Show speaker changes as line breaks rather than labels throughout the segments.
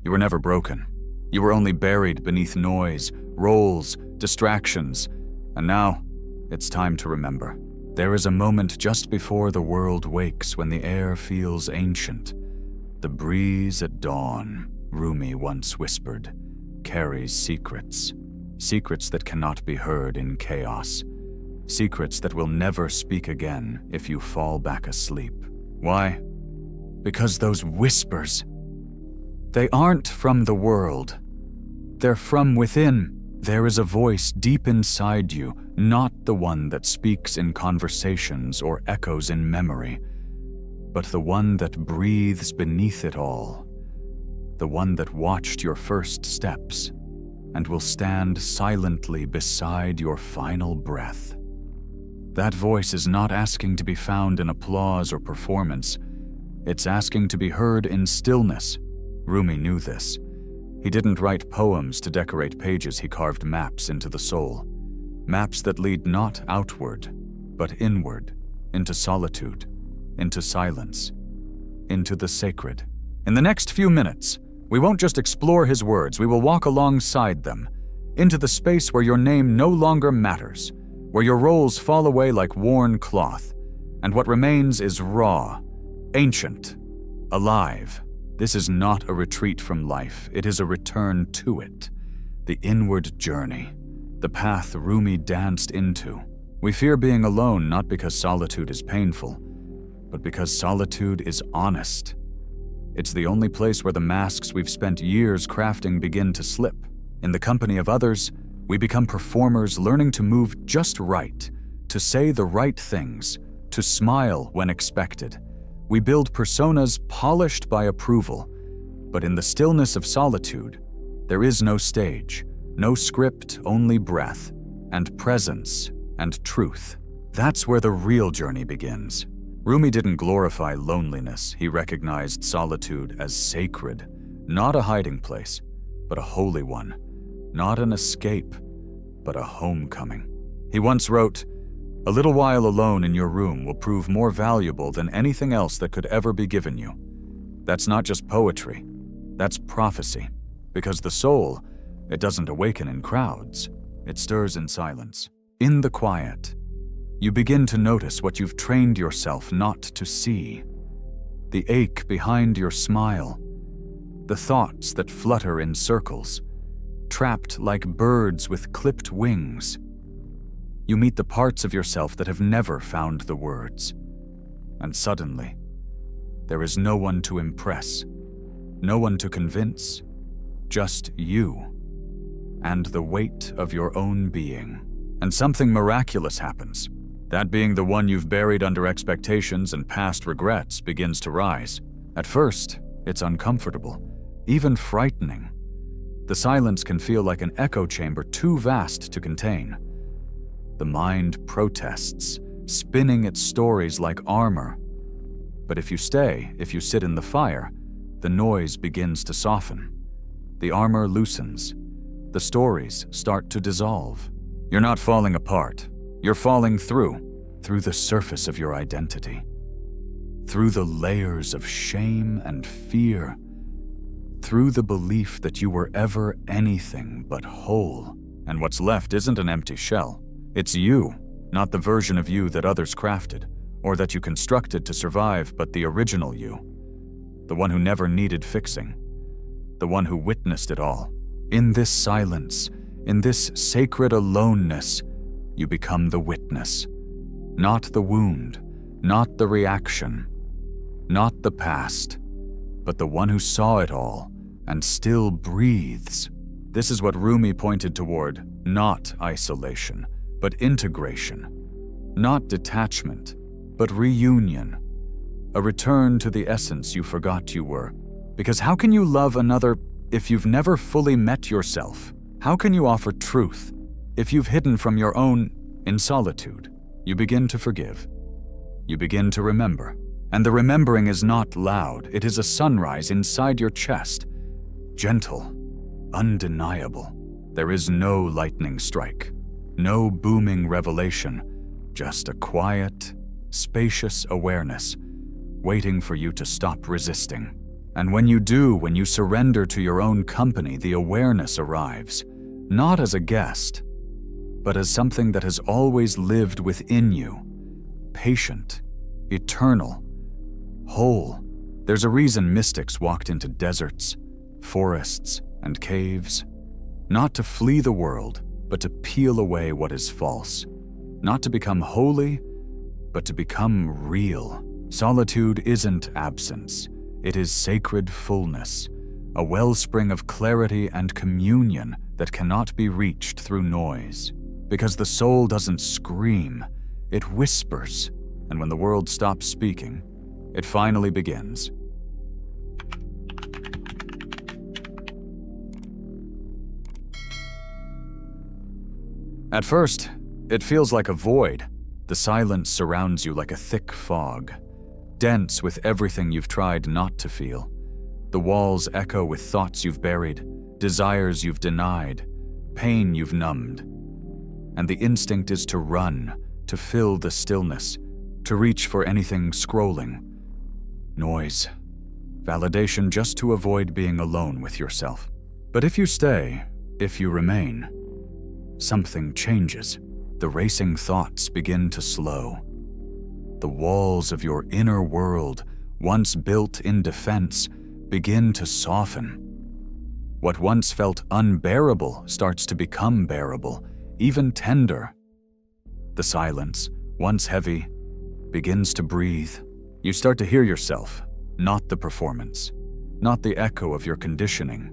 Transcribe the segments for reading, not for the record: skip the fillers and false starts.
You were never broken. You were only buried beneath noise, roles, distractions, and now it's time to remember. There is a moment just before the world wakes when the air feels ancient. The breeze at dawn, Rumi once whispered, carries secrets. Secrets that cannot be heard in chaos. Secrets that will never speak again if you fall back asleep. Why? Because those whispers, they aren't from the world. They're from within. There is a voice deep inside you, not the one that speaks in conversations or echoes in memory, but the one that breathes beneath it all. The one that watched your first steps and will stand silently beside your final breath. That voice is not asking to be found in applause or performance. It's asking to be heard in stillness. Rumi knew this. He didn't write poems to decorate pages, he carved maps into the soul. Maps that lead not outward, but inward, into solitude, into silence, into the sacred. In the next few minutes, we won't just explore his words, we will walk alongside them, into the space where your name no longer matters, where your roles fall away like worn cloth, and what remains is raw, ancient, alive. This is not a retreat from life, it is a return to it. The inward journey, the path Rumi danced into. We fear being alone not because solitude is painful, but because solitude is honest. It's the only place where the masks we've spent years crafting begin to slip. In the company of others, we become performers learning to move just right, to say the right things, to smile when expected. We build personas polished by approval, but in the stillness of solitude, there is no stage, no script, only breath, and presence, and truth. That's where the real journey begins. Rumi didn't glorify loneliness, he recognized solitude as sacred, not a hiding place, but a holy one, not an escape, but a homecoming. He once wrote, "A little while alone in your room will prove more valuable than anything else that could ever be given you." That's not just poetry, that's prophecy, because the soul, it doesn't awaken in crowds, it stirs in silence. In the quiet, you begin to notice what you've trained yourself not to see. The ache behind your smile, the thoughts that flutter in circles, trapped like birds with clipped wings. You meet the parts of yourself that have never found the words. And suddenly, there is no one to impress, no one to convince, just you and the weight of your own being. And something miraculous happens. That being the one you've buried under expectations and past regrets begins to rise. At first, it's uncomfortable, even frightening. The silence can feel like an echo chamber too vast to contain. The mind protests, spinning its stories like armor. But if you stay, if you sit in the fire, the noise begins to soften. The armor loosens. The stories start to dissolve. You're not falling apart. You're falling through the surface of your identity. Through the layers of shame and fear. Through the belief that you were ever anything but whole. And what's left isn't an empty shell. It's you, not the version of you that others crafted, or that you constructed to survive, but the original you. The one who never needed fixing. The one who witnessed it all. In this silence, in this sacred aloneness, you become the witness. Not the wound, not the reaction, not the past, but the one who saw it all and still breathes. This is what Rumi pointed toward, not isolation, but integration. Not detachment, but reunion. A return to the essence you forgot you were. Because how can you love another if you've never fully met yourself? How can you offer truth if you've hidden from your own? In solitude, you begin to forgive. You begin to remember. And the remembering is not loud. It is a sunrise inside your chest. Gentle, undeniable. There is no lightning strike, no booming revelation, just a quiet, spacious awareness, waiting for you to stop resisting. And when you do, when you surrender to your own company, the awareness arrives, not as a guest, but as something that has always lived within you, patient, eternal, whole. There's a reason mystics walked into deserts, forests, and caves, not to flee the world, but to peel away what is false, not to become holy, but to become real. Solitude isn't absence, it is sacred fullness, a wellspring of clarity and communion that cannot be reached through noise. Because the soul doesn't scream, it whispers, and when the world stops speaking, it finally begins. At first, it feels like a void. The silence surrounds you like a thick fog, dense with everything you've tried not to feel. The walls echo with thoughts you've buried, desires you've denied, pain you've numbed. And the instinct is to run, to fill the stillness, to reach for anything scrolling. Noise. Validation just to avoid being alone with yourself. But if you stay, if you remain, something changes. The racing thoughts begin to slow. The walls of your inner world, once built in defense, begin to soften. What once felt unbearable starts to become bearable, even tender. The silence, once heavy, begins to breathe. You start to hear yourself, not the performance, not the echo of your conditioning,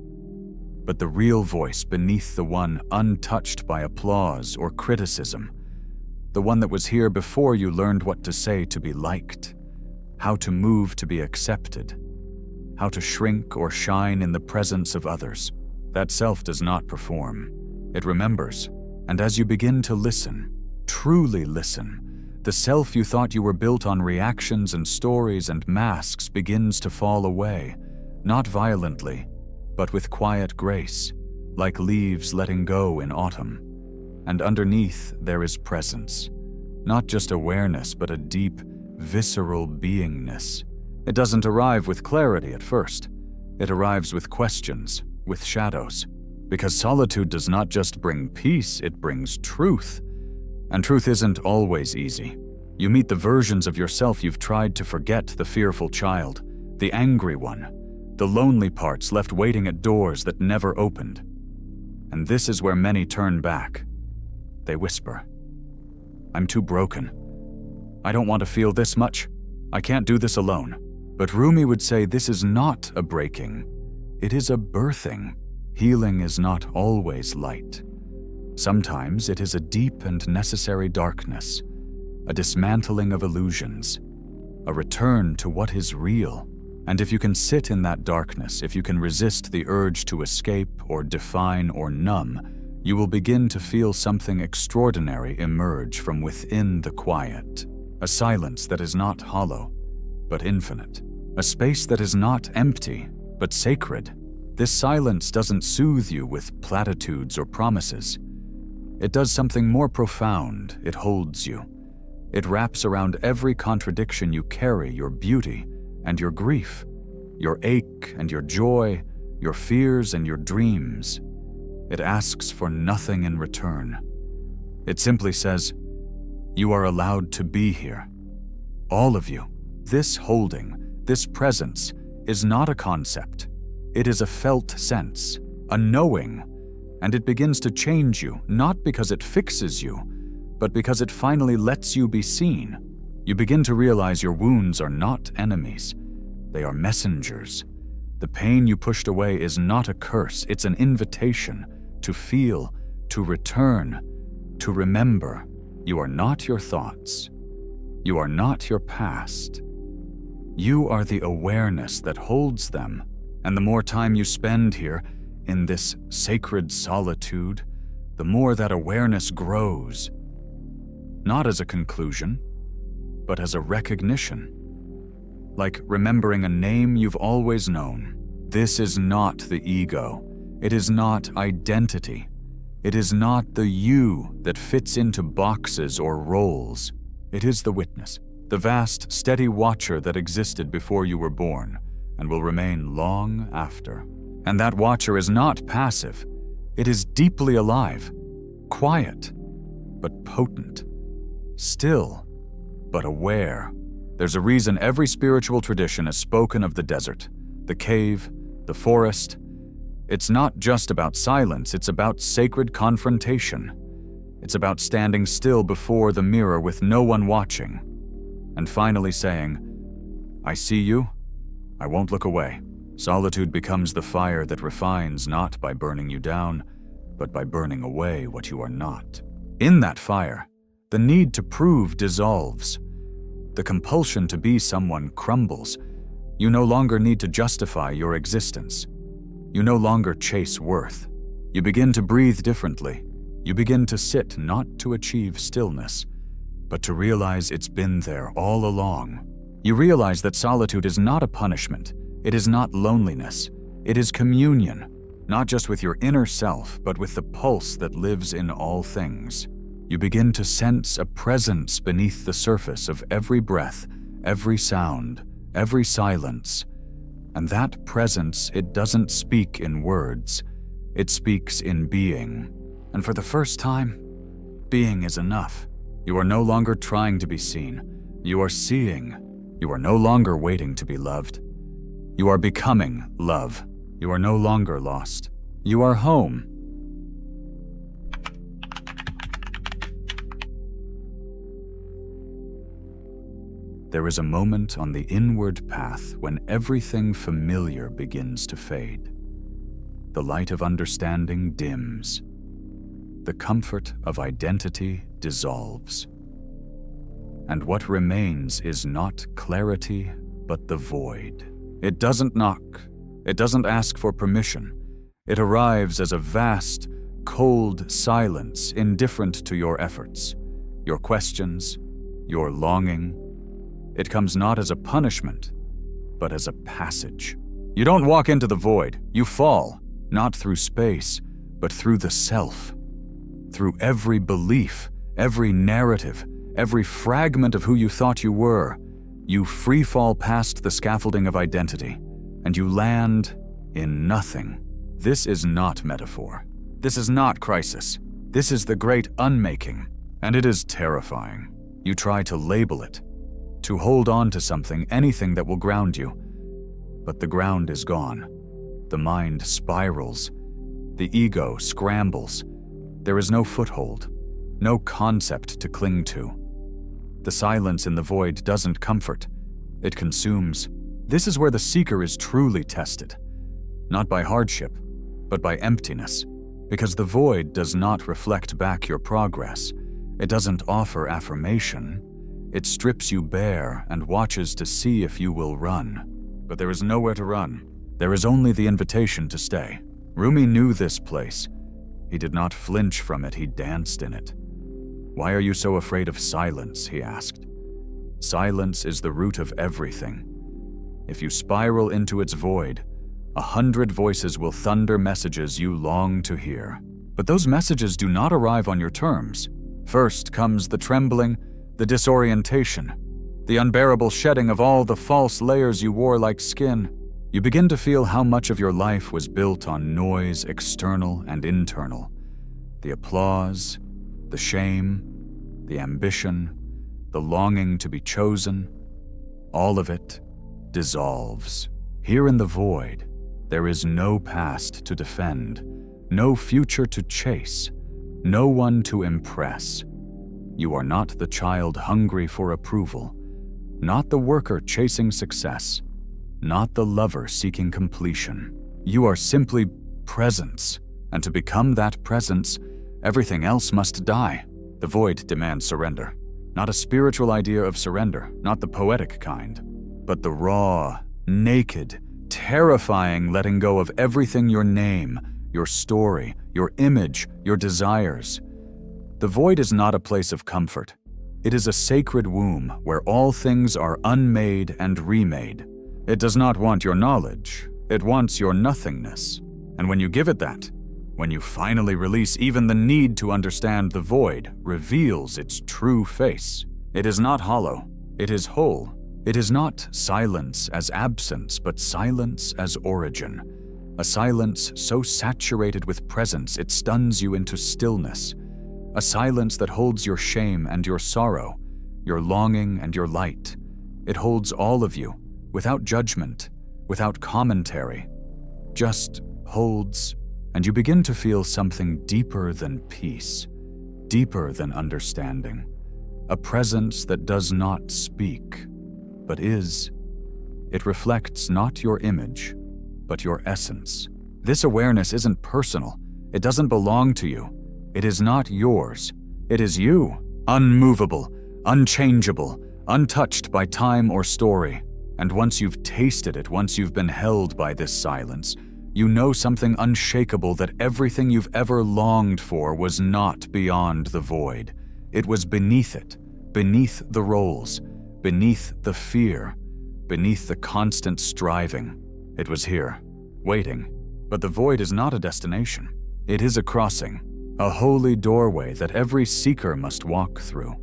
but the real voice beneath the one untouched by applause or criticism, the one that was here before you learned what to say to be liked, how to move to be accepted, how to shrink or shine in the presence of others. That self does not perform. It remembers, and as you begin to listen, truly listen, the self you thought you were built on reactions and stories and masks begins to fall away, not violently, but with quiet grace, like leaves letting go in autumn. And underneath there is presence, not just awareness, but a deep, visceral beingness. It doesn't arrive with clarity at first. It arrives with questions, with shadows. Because solitude does not just bring peace, it brings truth. And truth isn't always easy. You meet the versions of yourself you've tried to forget, the fearful child, the angry one, the lonely parts left waiting at doors that never opened. And this is where many turn back. They whisper, "I'm too broken. I don't want to feel this much. I can't do this alone." But Rumi would say this is not a breaking. It is a birthing. Healing is not always light. Sometimes it is a deep and necessary darkness, a dismantling of illusions, a return to what is real. And if you can sit in that darkness, if you can resist the urge to escape or define or numb, you will begin to feel something extraordinary emerge from within the quiet. A silence that is not hollow, but infinite. A space that is not empty, but sacred. This silence doesn't soothe you with platitudes or promises. It does something more profound. It holds you. It wraps around every contradiction you carry, your beauty and your grief, your ache and your joy, your fears and your dreams. It asks for nothing in return. It simply says, "You are allowed to be here. All of you." This holding, this presence, is not a concept. It is a felt sense, a knowing, and it begins to change you, not because it fixes you, but because it finally lets you be seen. You begin to realize your wounds are not enemies. They are messengers. The pain you pushed away is not a curse, it's an invitation to feel, to return, to remember. You are not your thoughts. You are not your past. You are the awareness that holds them. And the more time you spend here, in this sacred solitude, the more that awareness grows. Not as a conclusion, but as a recognition. Like remembering a name you've always known. This is not the ego. It is not identity. It is not the you that fits into boxes or roles. It is the witness, the vast, steady watcher that existed before you were born, and will remain long after. And that watcher is not passive. It is deeply alive, quiet, but potent, still, but aware. There's a reason every spiritual tradition has spoken of the desert, the cave, the forest. It's not just about silence, it's about sacred confrontation. It's about standing still before the mirror with no one watching, and finally saying, "I see you, I won't look away." Solitude becomes the fire that refines not by burning you down, but by burning away what you are not. In that fire, the need to prove dissolves. The compulsion to be someone crumbles. You no longer need to justify your existence. You no longer chase worth. You begin to breathe differently. You begin to sit not to achieve stillness, but to realize it's been there all along. You realize that solitude is not a punishment. It is not loneliness. It is communion, not just with your inner self, but with the pulse that lives in all things. You begin to sense a presence beneath the surface of every breath, every sound, every silence. And that presence, it doesn't speak in words. It speaks in being. And for the first time, being is enough. You are no longer trying to be seen. You are seeing. You are no longer waiting to be loved. You are becoming love. You are no longer lost. You are home. There is a moment on the inward path when everything familiar begins to fade. The light of understanding dims. The comfort of identity dissolves. And what remains is not clarity, but the void. It doesn't knock. It doesn't ask for permission. It arrives as a vast, cold silence indifferent to your efforts, your questions, your longing. It comes not as a punishment, but as a passage. You don't walk into the void. You fall, not through space, but through the self. Through every belief, every narrative, every fragment of who you thought you were. You free fall past the scaffolding of identity, and you land in nothing. This is not metaphor. This is not crisis. This is the great unmaking, and it is terrifying. You try to label it, to hold on to something, anything that will ground you. But the ground is gone. The mind spirals. The ego scrambles. There is no foothold, no concept to cling to. The silence in the void doesn't comfort. It consumes. This is where the seeker is truly tested. Not by hardship, but by emptiness. Because the void does not reflect back your progress. It doesn't offer affirmation. It strips you bare and watches to see if you will run. But there is nowhere to run. There is only the invitation to stay. Rumi knew this place. He did not flinch from it, he danced in it. "Why are you so afraid of silence?" he asked. Silence is the root of everything. If you spiral into its void, 100 voices will thunder messages you long to hear. But those messages do not arrive on your terms. First comes the trembling, the disorientation, the unbearable shedding of all the false layers you wore like skin. You begin to feel how much of your life was built on noise, external and internal. The applause, the shame, the ambition, the longing to be chosen, all of it dissolves. Here in the void, there is no past to defend, no future to chase, no one to impress. You are not the child hungry for approval, not the worker chasing success, not the lover seeking completion. You are simply presence, and to become that presence, everything else must die. The void demands surrender. Not a spiritual idea of surrender, not the poetic kind, but the raw, naked, terrifying letting go of everything: your name, your story, your image, your desires. The void is not a place of comfort. It is a sacred womb where all things are unmade and remade. It does not want your knowledge, it wants your nothingness. And when you give it that, when you finally release even the need to understand, the void reveals its true face. It is not hollow, it is whole. It is not silence as absence, but silence as origin. A silence so saturated with presence it stuns you into stillness. A silence that holds your shame and your sorrow, your longing and your light. It holds all of you, without judgment, without commentary. Just holds, and you begin to feel something deeper than peace, deeper than understanding. A presence that does not speak, but is. It reflects not your image, but your essence. This awareness isn't personal. It doesn't belong to you. It is not yours. It is you, unmovable, unchangeable, untouched by time or story. And once you've tasted it, once you've been held by this silence, you know something unshakable, that everything you've ever longed for was not beyond the void. It was beneath it, beneath the roles, beneath the fear, beneath the constant striving. It was here, waiting. But the void is not a destination. It is a crossing, a holy doorway that every seeker must walk through.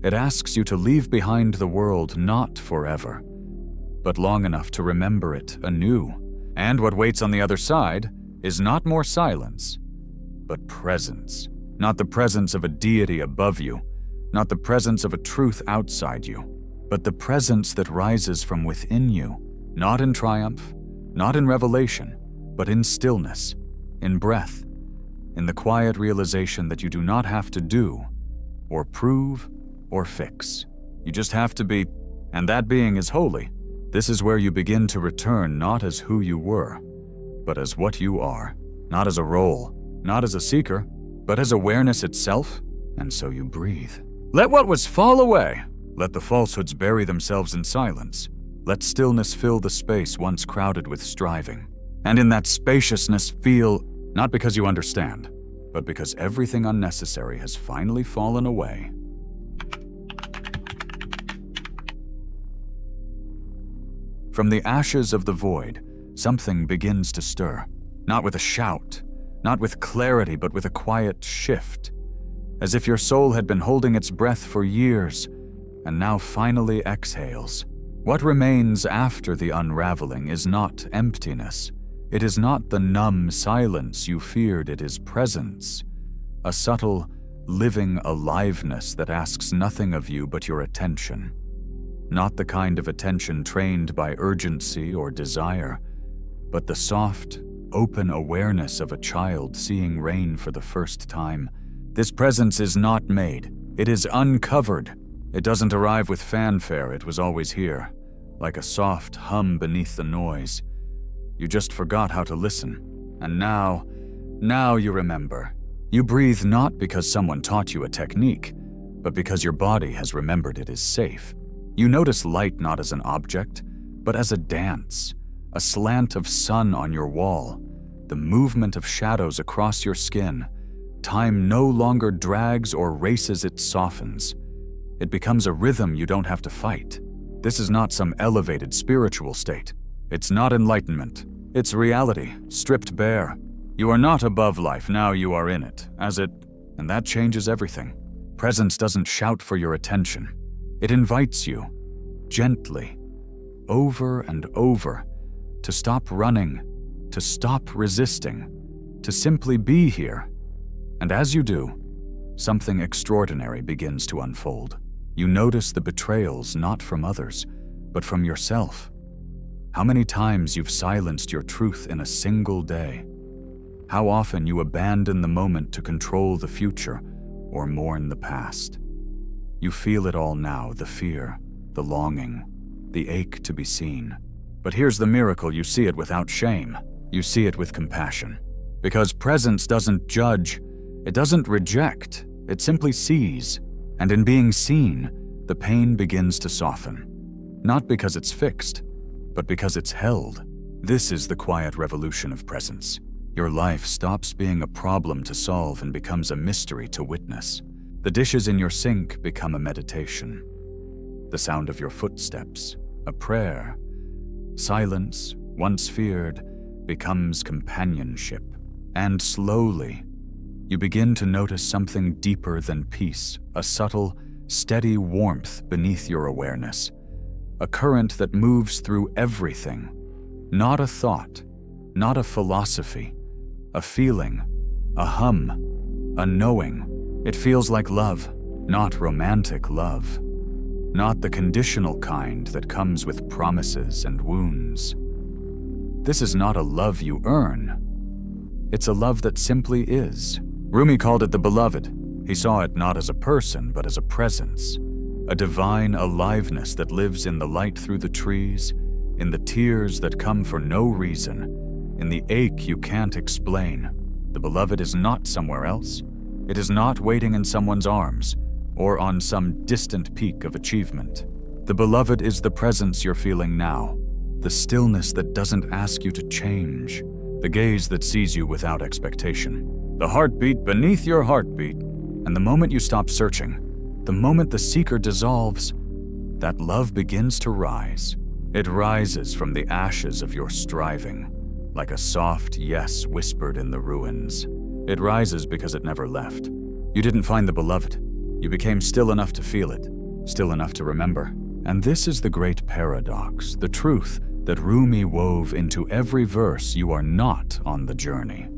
It asks you to leave behind the world not forever, but long enough to remember it anew. And what waits on the other side is not more silence, but presence. Not the presence of a deity above you, not the presence of a truth outside you, but the presence that rises from within you, not in triumph, not in revelation, but in stillness, in breath, in the quiet realization that you do not have to do, or prove, or fix. You just have to be, and that being is holy. This is where you begin to return not as who you were, but as what you are. Not as a role, not as a seeker, but as awareness itself, and so you breathe. Let what was fall away. Let the falsehoods bury themselves in silence. Let stillness fill the space once crowded with striving. And in that spaciousness feel, not because you understand, but because everything unnecessary has finally fallen away. From the ashes of the void, something begins to stir. Not with a shout, not with clarity, but with a quiet shift. As if your soul had been holding its breath for years, and now finally exhales. What remains after the unraveling is not emptiness. It is not the numb silence you feared, it is presence. A subtle, living aliveness that asks nothing of you but your attention. Not the kind of attention trained by urgency or desire, but the soft, open awareness of a child seeing rain for the first time. This presence is not made. It is uncovered. It doesn't arrive with fanfare. It was always here, like a soft hum beneath the noise. You just forgot how to listen. And now you remember. You breathe not because someone taught you a technique, but because your body has remembered it is safe. You notice light not as an object, but as a dance, a slant of sun on your wall, the movement of shadows across your skin. Time no longer drags or races, it softens. It becomes a rhythm you don't have to fight. This is not some elevated spiritual state. It's not enlightenment. It's reality, stripped bare. You are not above life, now you are in it, and that changes everything. Presence doesn't shout for your attention. It invites you, gently, over and over, to stop running, to stop resisting, to simply be here. And as you do, something extraordinary begins to unfold. You notice the betrayals not from others, but from yourself. How many times you've silenced your truth in a single day. How often you abandon the moment to control the future or mourn the past. You feel it all now, the fear, the longing, the ache to be seen. But here's the miracle, you see it without shame. You see it with compassion. Because presence doesn't judge, it doesn't reject, it simply sees. And in being seen, the pain begins to soften. Not because it's fixed, but because it's held. This is the quiet revolution of presence. Your life stops being a problem to solve and becomes a mystery to witness. The dishes in your sink become a meditation. The sound of your footsteps, a prayer. Silence, once feared, becomes companionship. And slowly, you begin to notice something deeper than peace, a subtle, steady warmth beneath your awareness. a current that moves through everything. Not a thought, not a philosophy, a feeling, a hum, a knowing. It feels like love, not romantic love. Not the conditional kind that comes with promises and wounds. This is not a love you earn. It's a love that simply is. Rumi called it the beloved. He saw it not as a person, but as a presence, a divine aliveness that lives in the light through the trees, in the tears that come for no reason, in the ache you can't explain. The beloved is not somewhere else. It is not waiting in someone's arms, or on some distant peak of achievement. The beloved is the presence you're feeling now, the stillness that doesn't ask you to change, the gaze that sees you without expectation, the heartbeat beneath your heartbeat. And the moment you stop searching, the moment the seeker dissolves, that love begins to rise. It rises from the ashes of your striving, like a soft yes whispered in the ruins. It rises because it never left. You didn't find the beloved. You became still enough to feel it, still enough to remember. And this is the great paradox, the truth that Rumi wove into every verse. You are not on the journey.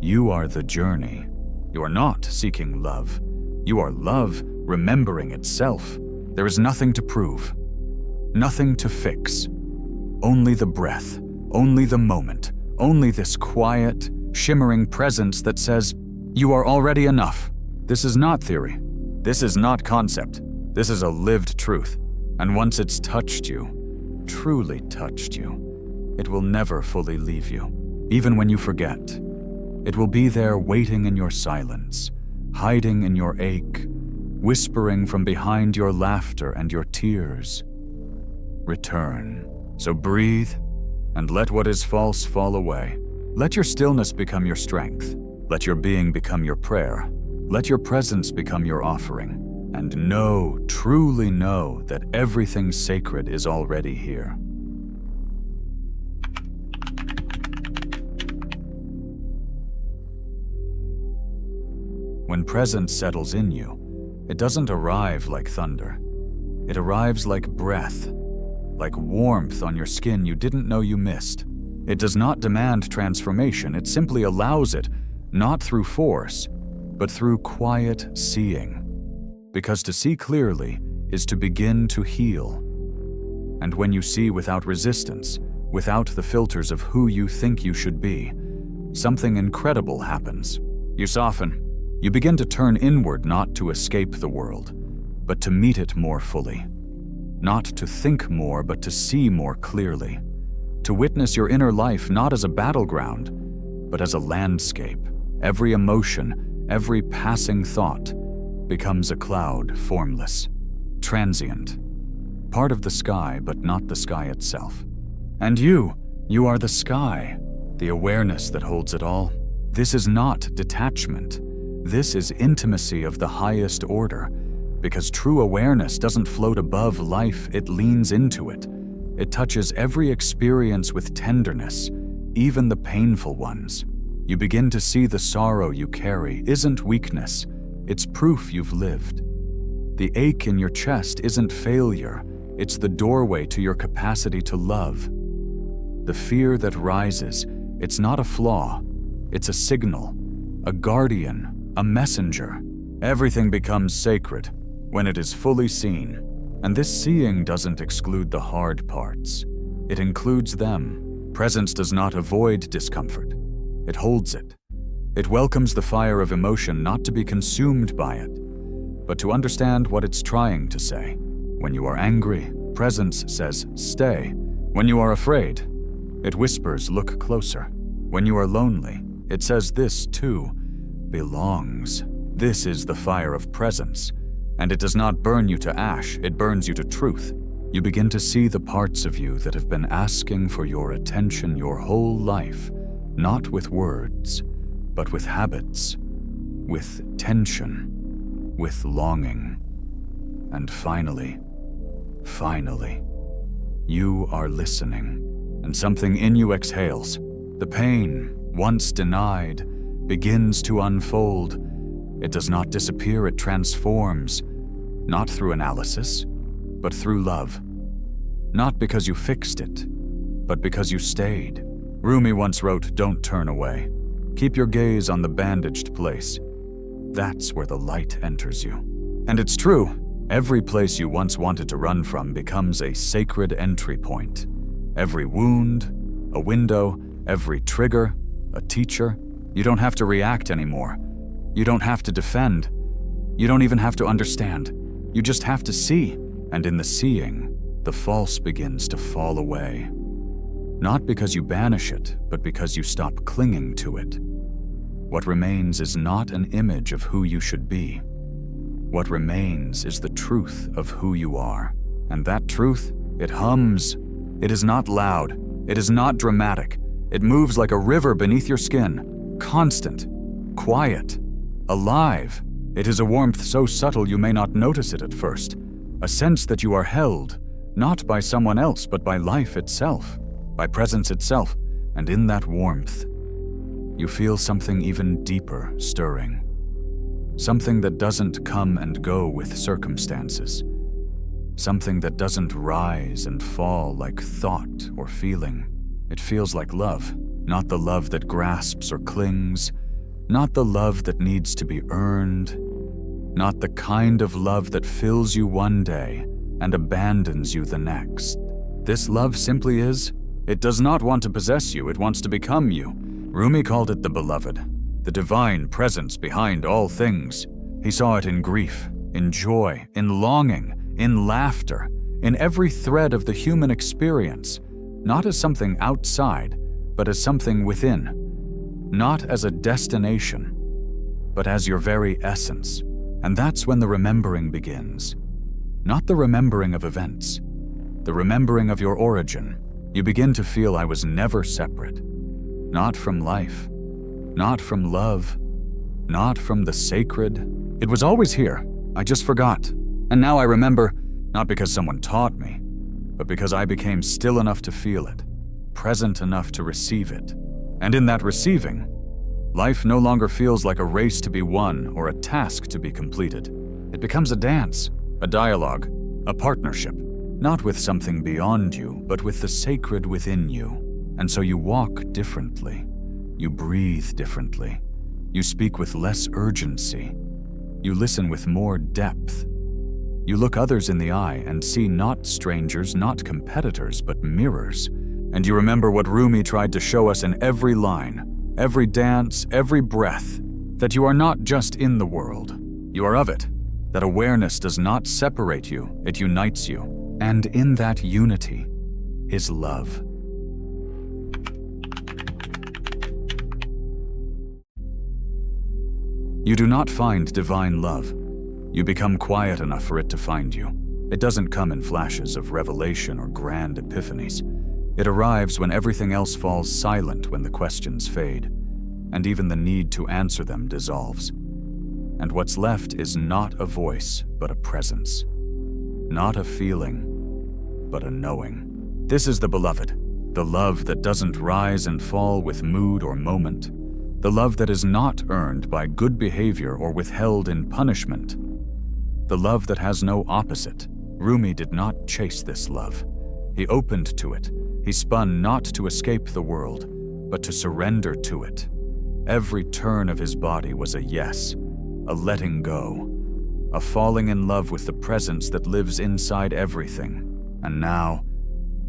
You are the journey. You are not seeking love. You are love remembering itself. There is nothing to prove, nothing to fix. Only the breath, only the moment, only this quiet, shimmering presence that says, you are already enough. This is not theory. This is not concept. This is a lived truth. And once it's touched you, truly touched you, it will never fully leave you. Even when you forget, it will be there waiting in your silence, hiding in your ache, whispering from behind your laughter and your tears. Return. So breathe and let what is false fall away. Let your stillness become your strength. Let your being become your prayer. Let your presence become your offering. And know, truly know, that everything sacred is already here. When presence settles in you, it doesn't arrive like thunder. It arrives like breath, like warmth on your skin you didn't know you missed. It does not demand transformation, it simply allows it, not through force, but through quiet seeing. Because to see clearly is to begin to heal. And when you see without resistance, without the filters of who you think you should be, something incredible happens. You soften. You begin to turn inward, not to escape the world, but to meet it more fully. Not to think more, but to see more clearly. To witness your inner life not as a battleground, but as a landscape. Every emotion, every passing thought becomes a cloud, formless, transient. Part of the sky, but not the sky itself. And you are the sky, the awareness that holds it all. This is not detachment. This is intimacy of the highest order, because true awareness doesn't float above life, it leans into it. It touches every experience with tenderness, even the painful ones. You begin to see the sorrow you carry isn't weakness, it's proof you've lived. The ache in your chest isn't failure, it's the doorway to your capacity to love. The fear that rises, it's not a flaw, it's a signal, a guardian, a messenger. Everything becomes sacred when it is fully seen. And this seeing doesn't exclude the hard parts. It includes them. Presence does not avoid discomfort. It holds it. It welcomes the fire of emotion not to be consumed by it, but to understand what it's trying to say. When you are angry, presence says, stay. When you are afraid, it whispers, look closer. When you are lonely, it says this too belongs. This is the fire of presence, and it does not burn you to ash, it burns you to truth. You begin to see the parts of you that have been asking for your attention your whole life, not with words, but with habits, with tension, with longing. And finally, you are listening, and something in you exhales. The pain, once denied, begins to unfold. It does not disappear, it transforms, not through analysis, but through love. not because you fixed it, but because you stayed. Rumi once wrote, "Don't turn away. Keep your gaze on the bandaged place. That's where the light enters you." And it's true, every place you once wanted to run from becomes a sacred entry point. Every wound, a window, every trigger, a teacher. You don't have to react anymore. You don't have to defend. You don't even have to understand. You just have to see, and in the seeing, the false begins to fall away. Not because you banish it, but because you stop clinging to it. What remains is not an image of who you should be. What remains is the truth of who you are. And that truth, it hums. It is not loud. It is not dramatic. It moves like a river beneath your skin, constant, quiet, alive. It is a warmth so subtle you may not notice it at first, a sense that you are held, not by someone else, but by life itself, by presence itself, and in that warmth, you feel something even deeper stirring. Something that doesn't come and go with circumstances. Something that doesn't rise and fall like thought or feeling. It feels like love, not the love that grasps or clings, not the love that needs to be earned, not the kind of love that fills you one day and abandons you the next. This love simply is. It does not want to possess you, it wants to become you. Rumi called it the beloved, the divine presence behind all things. He saw it in grief, in joy, in longing, in laughter, in every thread of the human experience, not as something outside, but as something within. Not as a destination, but as your very essence. And that's when the remembering begins. Not the remembering of events, the remembering of your origin. You begin to feel I was never separate. Not from life, not from love, not from the sacred. It was always here, I just forgot. And now I remember, not because someone taught me, but because I became still enough to feel it, present enough to receive it. And in that receiving, life no longer feels like a race to be won or a task to be completed. It becomes a dance, a dialogue, a partnership, not with something beyond you, but with the sacred within you. And so you walk differently, you breathe differently, you speak with less urgency, you listen with more depth. You look others in the eye and see not strangers, not competitors, but mirrors. And you remember what Rumi tried to show us in every line, every dance, every breath, that you are not just in the world, you are of it, that awareness does not separate you, it unites you. And in that unity is love. You do not find divine love. You become quiet enough for it to find you. It doesn't come in flashes of revelation or grand epiphanies. It arrives when everything else falls silent, when the questions fade, and even the need to answer them dissolves. And what's left is not a voice, but a presence. Not a feeling, but a knowing. This is the beloved, the love that doesn't rise and fall with mood or moment, the love that is not earned by good behavior or withheld in punishment, the love that has no opposite. Rumi did not chase this love. He opened to it. He spun not to escape the world, but to surrender to it. Every turn of his body was a yes, a letting go, a falling in love with the presence that lives inside everything. And now,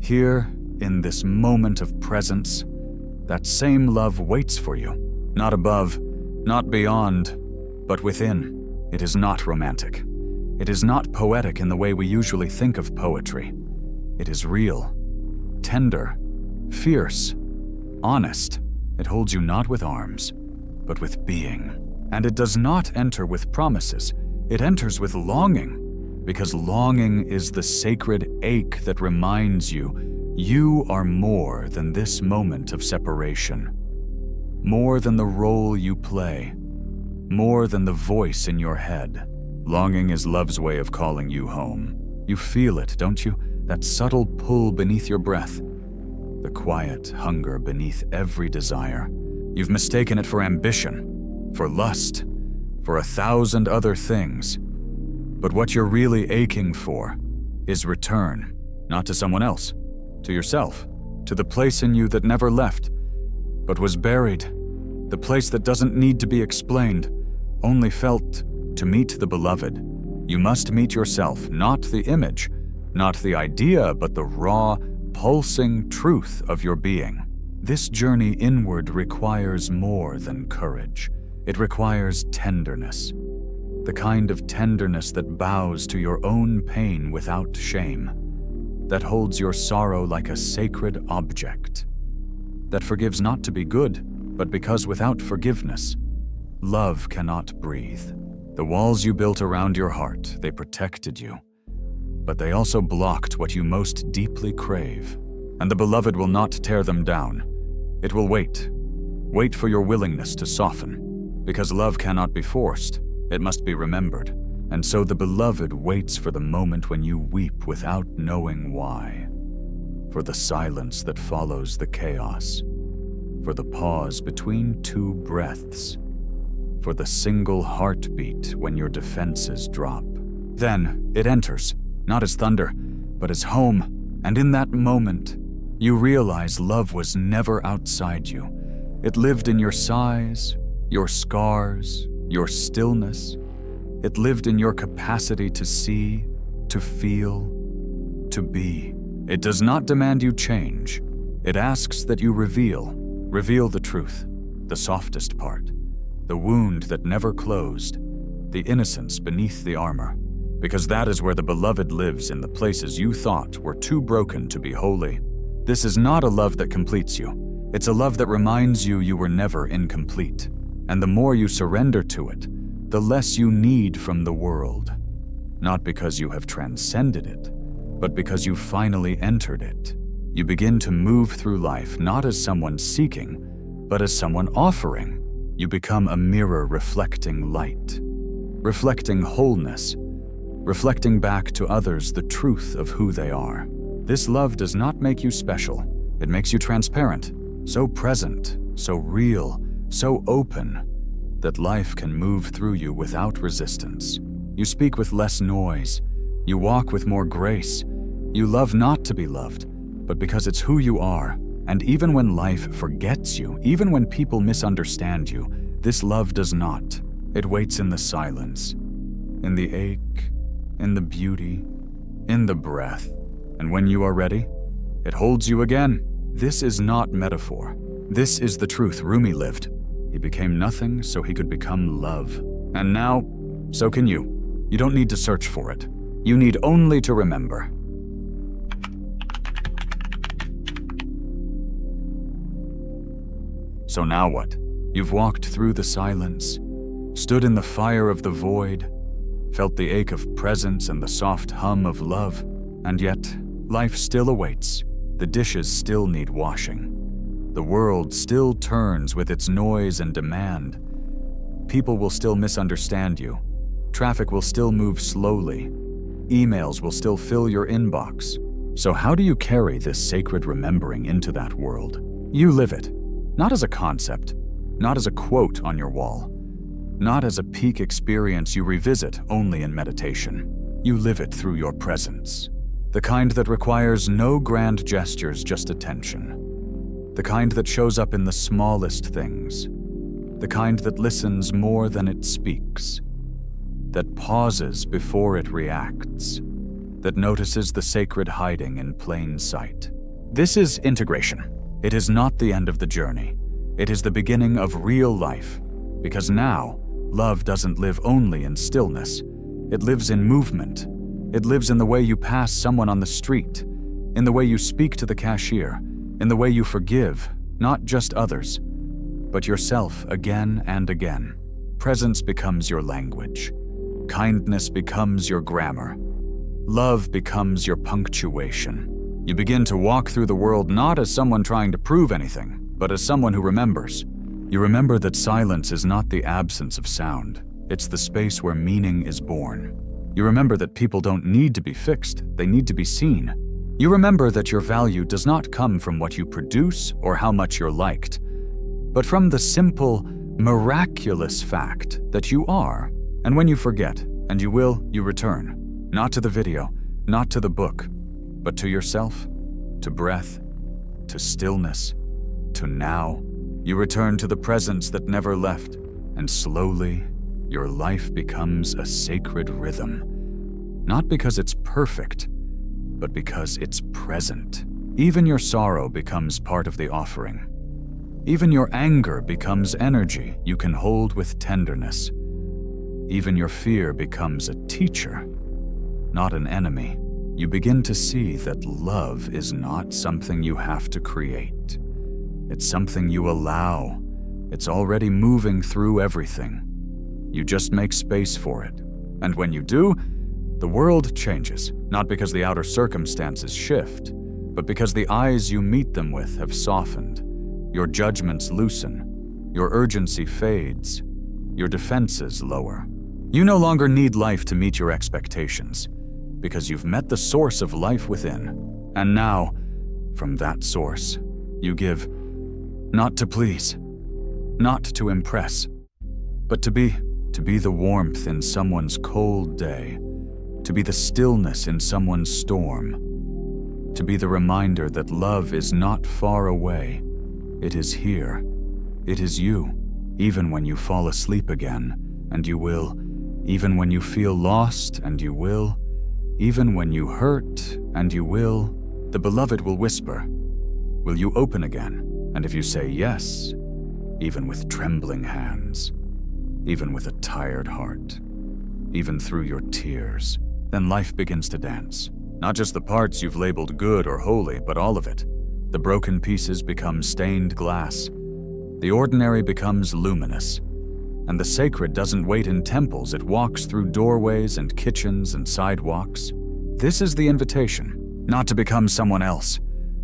here, in this moment of presence, that same love waits for you, not above, not beyond, but within. It is not romantic. It is not poetic in the way we usually think of poetry. It is real, tender, fierce, honest. It holds you not with arms, but with being. And it does not enter with promises. It enters with longing, because longing is the sacred ache that reminds you, you are more than this moment of separation, more than the role you play, more than the voice in your head. Longing is love's way of calling you home. You feel it, don't you? That subtle pull beneath your breath, the quiet hunger beneath every desire. You've mistaken it for ambition, for lust, for 1,000 other things. But what you're really aching for is return. Not to someone else, to yourself, to the place in you that never left, but was buried, the place that doesn't need to be explained, only felt. To meet the beloved, you must meet yourself, not the image, not the idea, but the raw, pulsing truth of your being. This journey inward requires more than courage. It requires tenderness. The kind of tenderness that bows to your own pain without shame, that holds your sorrow like a sacred object, that forgives not to be good, but because without forgiveness, love cannot breathe. The walls you built around your heart, they protected you, but they also blocked what you most deeply crave. And the beloved will not tear them down. It will wait for your willingness to soften, because love cannot be forced, it must be remembered. And so the beloved waits for the moment when you weep without knowing why, for the silence that follows the chaos, for the pause between two breaths, for the single heartbeat when your defenses drop. Then it enters, not as thunder, but as home, and in that moment, you realize love was never outside you. It lived in your sighs, your scars, your stillness. It lived in your capacity to see, to feel, to be. It does not demand you change. It asks that you reveal the truth, the softest part, the wound that never closed, the innocence beneath the armor, because that is where the beloved lives, in the places you thought were too broken to be holy. This is not a love that completes you. It's a love that reminds you you were never incomplete. And the more you surrender to it, the less you need from the world. Not because you have transcended it, but because you finally entered it. You begin to move through life not as someone seeking, but as someone offering. You become a mirror reflecting light, reflecting wholeness, reflecting back to others the truth of who they are. This love does not make you special. It makes you transparent, so present, so real, so open, that life can move through you without resistance. You speak with less noise. You walk with more grace. You love not to be loved, but because it's who you are. And even when life forgets you, even when people misunderstand you, this love does not. It waits in the silence, in the ache, in the beauty, in the breath. And when you are ready, it holds you again. This is not metaphor. This is the truth Rumi lived. He became nothing so he could become love. And now, so can you. You don't need to search for it. You need only to remember. So now what? You've walked through the silence, stood in the fire of the void, felt the ache of presence and the soft hum of love, and yet life still awaits. The dishes still need washing. The world still turns with its noise and demand. People will still misunderstand you. Traffic will still move slowly. Emails will still fill your inbox. So how do you carry this sacred remembering into that world? You live it. Not as a concept, not as a quote on your wall, not as a peak experience you revisit only in meditation. You live it through your presence. The kind that requires no grand gestures, just attention. The kind that shows up in the smallest things. The kind that listens more than it speaks. That pauses before it reacts. That notices the sacred hiding in plain sight. This is integration. It is not the end of the journey. It is the beginning of real life. Because now, love doesn't live only in stillness. It lives in movement. It lives in the way you pass someone on the street, in the way you speak to the cashier, in the way you forgive, not just others, but yourself again and again. Presence becomes your language. Kindness becomes your grammar. Love becomes your punctuation. You begin to walk through the world not as someone trying to prove anything, but as someone who remembers. You remember that silence is not the absence of sound. It's the space where meaning is born. You remember that people don't need to be fixed, they need to be seen. You remember that your value does not come from what you produce or how much you're liked, but from the simple, miraculous fact that you are. And when you forget, and you will, you return. Not to the video, not to the book, but to yourself, to breath, to stillness, to now. You return to the presence that never left, and slowly, your life becomes a sacred rhythm. Not because it's perfect, but because it's present. Even your sorrow becomes part of the offering. Even your anger becomes energy you can hold with tenderness. Even your fear becomes a teacher, not an enemy. You begin to see that love is not something you have to create. It's something you allow. It's already moving through everything. You just make space for it. And when you do, the world changes, not because the outer circumstances shift, but because the eyes you meet them with have softened. Your judgments loosen. Your urgency fades. Your defenses lower. You no longer need life to meet your expectations, because you've met the source of life within. And now, from that source, you give, not to please, not to impress, but to be the warmth in someone's cold day, to be the stillness in someone's storm, to be the reminder that love is not far away. It is here. It is you, even when you fall asleep again, and you will, even when you feel lost, and you will, even when you hurt, and you will, the beloved will whisper, will you open again? And if you say yes, even with trembling hands, even with a tired heart, even through your tears, then life begins to dance. Not just the parts you've labeled good or holy, but all of it. The broken pieces become stained glass. The ordinary becomes luminous. And the sacred doesn't wait in temples, it walks through doorways and kitchens and sidewalks. This is the invitation, not to become someone else,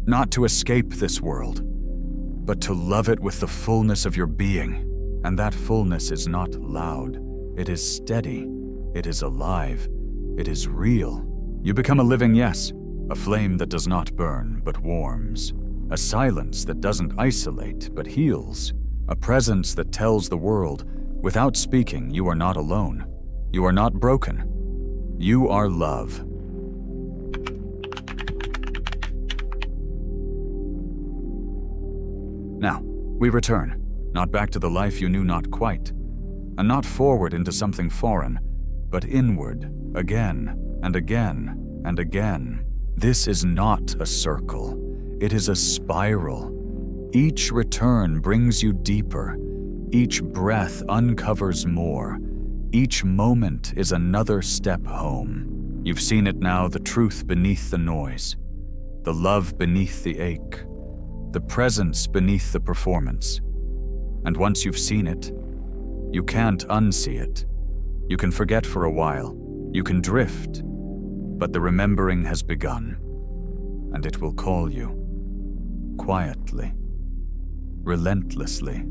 not to escape this world, but to love it with the fullness of your being. And that fullness is not loud, it is steady, it is alive, it is real. You become a living yes, a flame that does not burn but warms, a silence that doesn't isolate but heals, a presence that tells the world, without speaking, you are not alone, you are not broken, you are love. Now, we return, not back to the life you knew not quite, and not forward into something foreign, but inward, again and again and again. This is not a circle, it is a spiral. Each return brings you deeper, each breath uncovers more, each moment is another step home. You've seen it now, the truth beneath the noise, the love beneath the ache, the presence beneath the performance. And once you've seen it, you can't unsee it. You can forget for a while, you can drift, but the remembering has begun, and it will call you, quietly, relentlessly,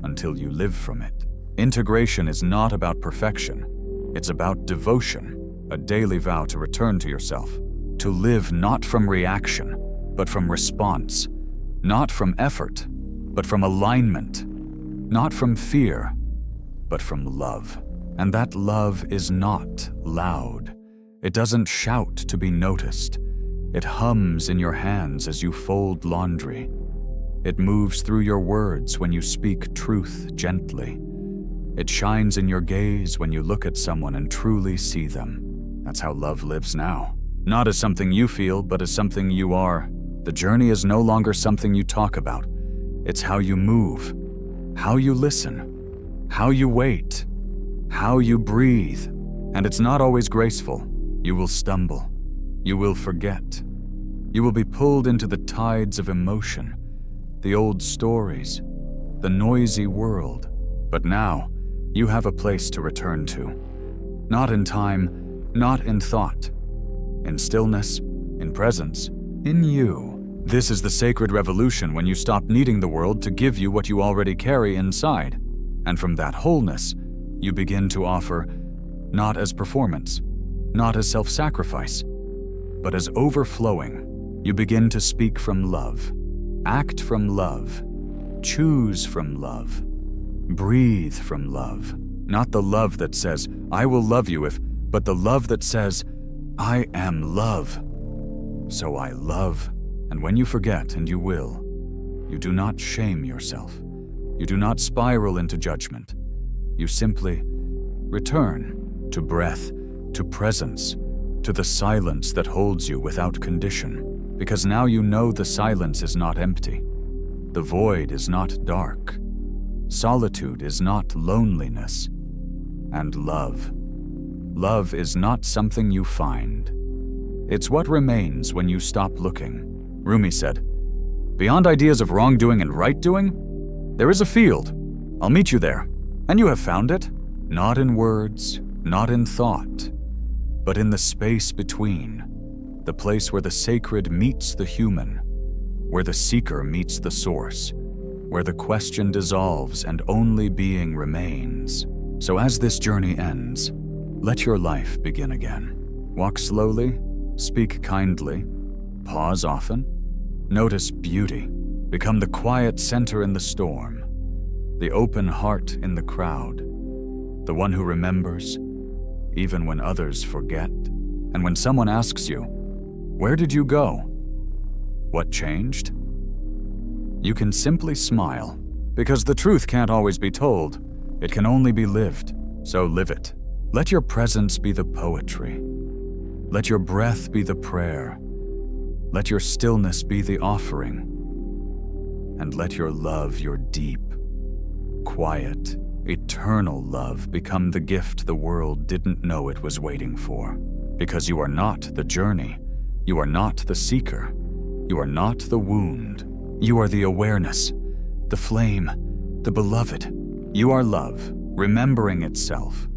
until you live from it. Integration is not about perfection, it's about devotion, a daily vow to return to yourself, to live not from reaction, but from response, not from effort, but from alignment, not from fear, but from love. And that love is not loud. It doesn't shout to be noticed. It hums in your hands as you fold laundry. It moves through your words when you speak truth gently. It shines in your gaze when you look at someone and truly see them. That's how love lives now. Not as something you feel, but as something you are. The journey is no longer something you talk about. It's how you move, how you listen, how you wait, how you breathe. And it's not always graceful. You will stumble. You will forget. You will be pulled into the tides of emotion, the old stories, the noisy world. But now, you have a place to return to. Not in time, not in thought. In stillness, in presence, in you. This is the sacred revolution when you stop needing the world to give you what you already carry inside. And from that wholeness, you begin to offer, not as performance, not as self-sacrifice, but as overflowing. You begin to speak from love, act from love, choose from love, breathe from love. Not the love that says, I will love you if, but the love that says, I am love. So I love, and when you forget, and you will, you do not shame yourself. You do not spiral into judgment. You simply return to breath, to presence, to the silence that holds you without condition, because now you know the silence is not empty. The void is not dark. Solitude is not loneliness. And love. Love is not something you find. It's what remains when you stop looking. Rumi said, "Beyond ideas of wrongdoing and right-doing, there is a field. I'll meet you there." And you have found it, not in words, not in thought, but in the space between, the place where the sacred meets the human, where the seeker meets the source, where the question dissolves and only being remains. So as this journey ends, let your life begin again. Walk slowly, speak kindly, pause often, notice beauty, become the quiet center in the storm, the open heart in the crowd, the one who remembers, even when others forget. And when someone asks you, "Where did you go? What changed?" you can simply smile, because the truth can't always be told. It can only be lived, so live it. Let your presence be the poetry. Let your breath be the prayer. Let your stillness be the offering. And let your love, your deep, quiet, eternal love become the gift the world didn't know it was waiting for. Because you are not the journey. You are not the seeker. You are not the wound. You are the awareness, the flame, the beloved. You are love, remembering itself,